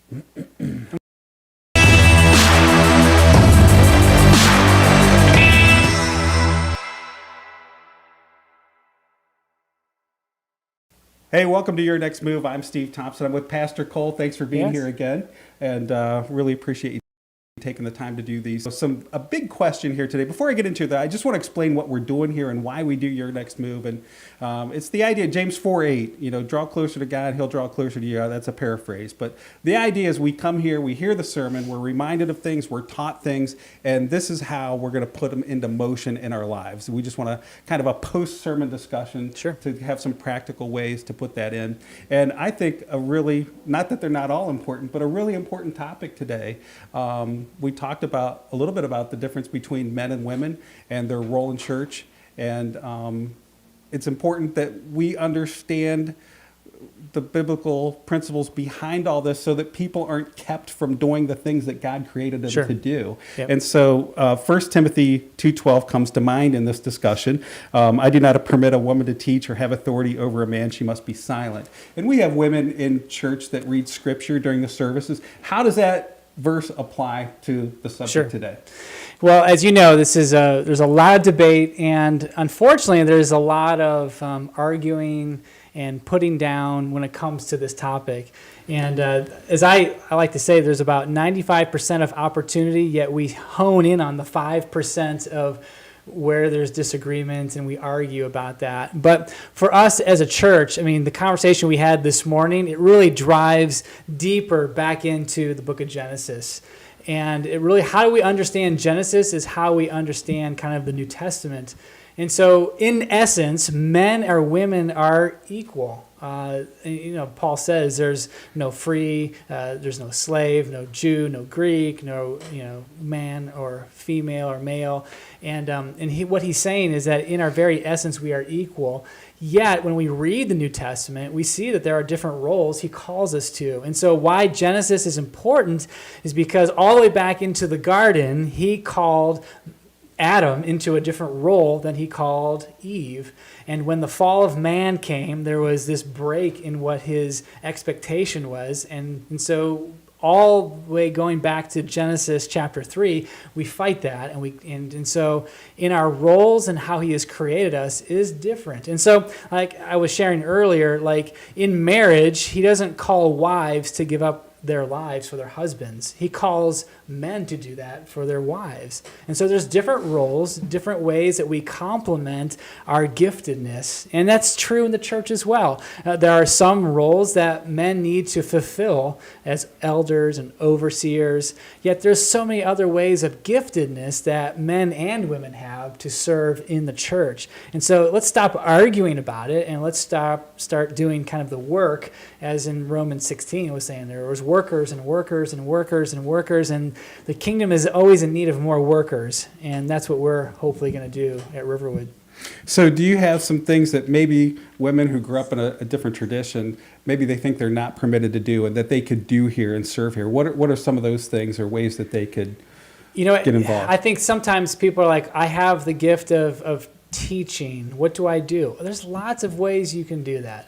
Hey, welcome to Your Next Move. I'm Steve Thompson. I'm with Pastor Cole. Thanks for being here again, and really appreciate you taking the time to do these. A big question here today. Before I get into that, I just want to explain what we're doing here and why we do Your Next Move. And it's the idea, James 4:8, draw closer to God, he'll draw closer to you. That's a paraphrase. But the idea is we come here, we hear the sermon, we're reminded of things, we're taught things, and this is how we're going to put them into motion in our lives. We just want to kind of a post-sermon discussion to have some practical ways to put that in. And I think not that they're not all important, but a really important topic today. We talked a little bit about the difference between men and women and their role in church. And it's important that we understand the biblical principles behind all this so that people aren't kept from doing the things that God created them to do. Yep. And so 1 Timothy 2:12 comes to mind in this discussion. I do not permit a woman to teach or have authority over a man. She must be silent. And we have women in church that read scripture during the services. How does that verse apply to the subject today? Well, as you know, there's a lot of debate, and unfortunately, there's a lot of arguing and putting down when it comes to this topic. And as I like to say, there's about 95% of opportunity, yet we hone in on the 5% of where there's disagreements, and we argue about that. But for us as a church, the conversation we had this morning, it really drives deeper back into the book of Genesis. And it really, how do we understand Genesis is how we understand kind of the New Testament. And so in essence, men or women are equal. Paul says there's no free, there's no slave, no Jew, no Greek, no man or female or male, and what he's saying is that in our very essence we are equal. Yet when we read the New Testament, we see that there are different roles he calls us to. And so why Genesis is important is because all the way back into the garden, he called Adam into a different role than he called Eve. And when the fall of man came, there was this break in what his expectation was. And so all the way going back to Genesis chapter 3, we fight that. And so in our roles and how he has created us is different. And so like I was sharing earlier, like in marriage, he doesn't call wives to give up their lives for their husbands. He calls men to do that for their wives. And so there's different roles, different ways that we complement our giftedness. And that's true in the church as well. There are some roles that men need to fulfill as elders and overseers, yet there's so many other ways of giftedness that men and women have to serve in the church. And so let's stop arguing about it, and let's start doing kind of the work, as in Romans 16 was saying. There was workers and workers and workers and workers, and the kingdom is always in need of more workers, and that's what we're hopefully going to do at Riverwood. So do you have some things that maybe women who grew up in a different tradition, maybe they think they're not permitted to do and that they could do here and serve here? What are some of those things or ways that they could get involved? I think sometimes people are like, I have the gift of teaching. What do I do? There's lots of ways you can do that.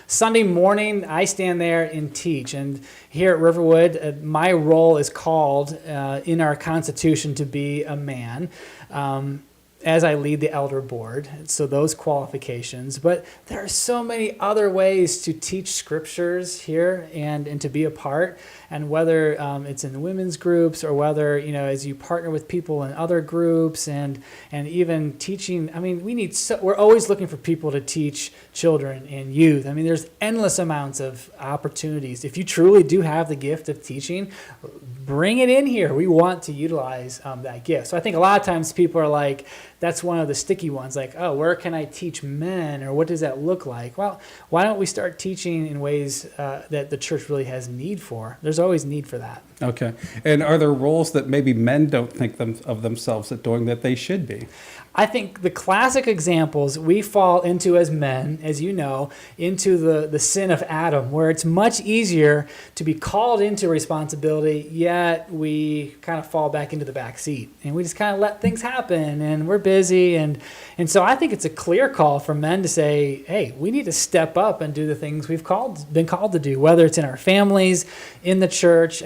Sunday morning, I stand there and teach. And here at Riverwood, my role is called in our Constitution to be a man. As I lead the elder board, so those qualifications. But there are so many other ways to teach scriptures here and to be a part. And whether it's in women's groups or whether, as you partner with people in other groups and even teaching, we're always looking for people to teach children and youth. There's endless amounts of opportunities. If you truly do have the gift of teaching, bring it in here. We want to utilize that gift. So I think a lot of times people are like, that's one of the sticky ones, like, oh, where can I teach men, or what does that look like? Well, why don't we start teaching in ways that the church really has need for? There's always need for that. Okay. And are there roles that maybe men don't think of themselves at doing that they should be? I think the classic examples we fall into as men, as you know, into the sin of Adam, where it's much easier to be called into responsibility, yet we kind of fall back into the back seat. And we just kind of let things happen, and we're busy. And so I think it's a clear call for men to say, hey, we need to step up and do the things we've been called to do, whether it's in our families, in the church.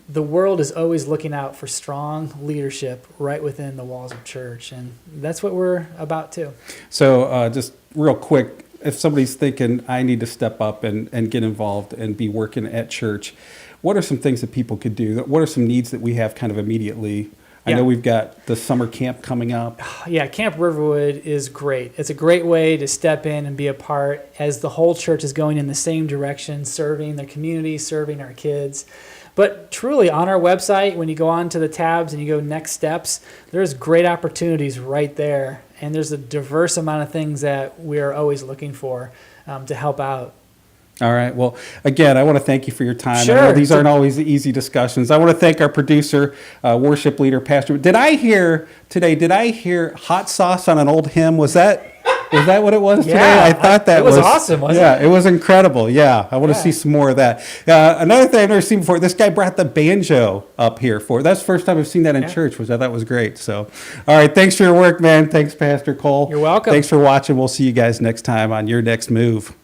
The world is always looking out for strong leadership right within the walls of church, and that's what we're about too. So just real quick, if somebody's thinking, I need to step up and get involved and be working at church, what are some things that people could do? What are some needs that we have kind of immediately? I know we've got the summer camp coming up. Yeah, Camp Riverwood is great. It's a great way to step in and be a part as the whole church is going in the same direction, serving the community, serving our kids. But truly, on our website, when you go on to the tabs and you go next steps, there's great opportunities right there. And there's a diverse amount of things that we are always looking for to help out. All right. Well, again, I want to thank you for your time. Sure. I know these aren't always easy discussions. I want to thank our producer, worship leader, Pastor. Did I hear hot sauce on an old hymn? Was that what it was today? Yeah, I thought that it was awesome, wasn't it? Yeah, it was incredible. Yeah, I want to see some more of that. Another thing I've never seen before, this guy brought the banjo up here that's the first time I've seen that in church, which I thought was great. So, all right, thanks for your work, man. Thanks, Pastor Cole. You're welcome. Thanks for watching. We'll see you guys next time on Your Next Move.